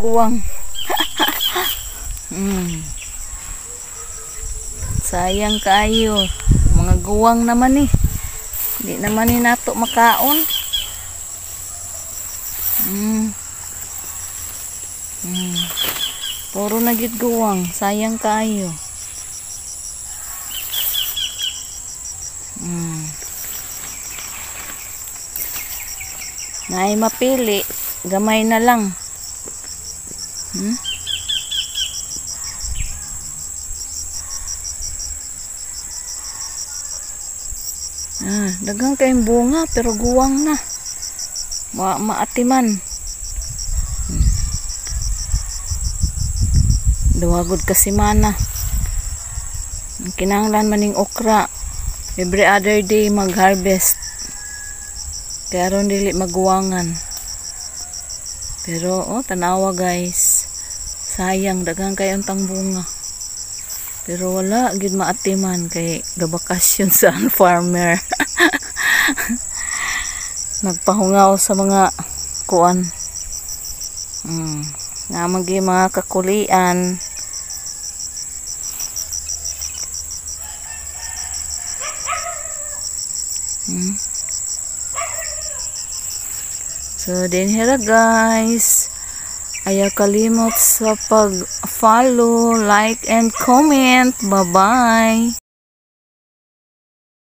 Guwang. Sayang kayo. Mga guwang naman eh. Hindi naman ni nato makaon. Puro na gid guwang. Sayang kayo. Naay mapili. Gamay na lang. Dagang kayong bunga pero guwang na. Maatiman. Duwagod kasi mana. Kinahanglan maning okra. Every other day mag-harvest. Kaya ron dili maguwangan. Pero tanawa guys. Sayang dagang kayong tang bunga. Pero wala gid maatiman kay gabakasyon sa farmer. Nagpahungaw sa mga kuan. Nga mga kakulian. So din hira guys. Ayaw kalimot sa pag-follow, like, and comment. Bye-bye!